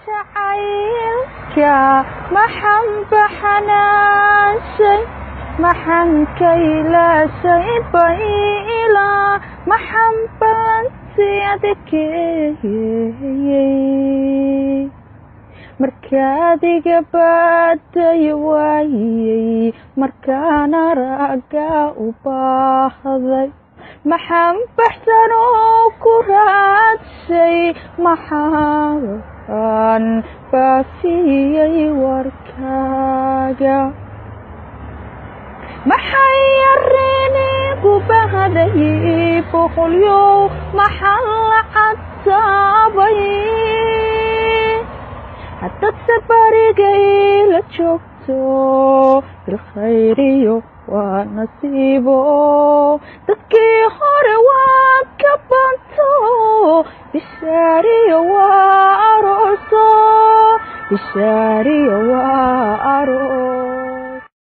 jacaylka maxan baxanaashay maxan kaylaashay bayla maxan balansi adkeeyey markaad iga baaday waayey markaan araga u baahday maxan baxsan oo ku raadshay maxaan baafiyey warkaaga maxay arinigu bahday boqolyo maxan la cadaabay haddad sabarigay la joogto bilkhayriyo waa nasiibo dadkii hore waa ka banto bishaariyo waa arooso bishaariyo waa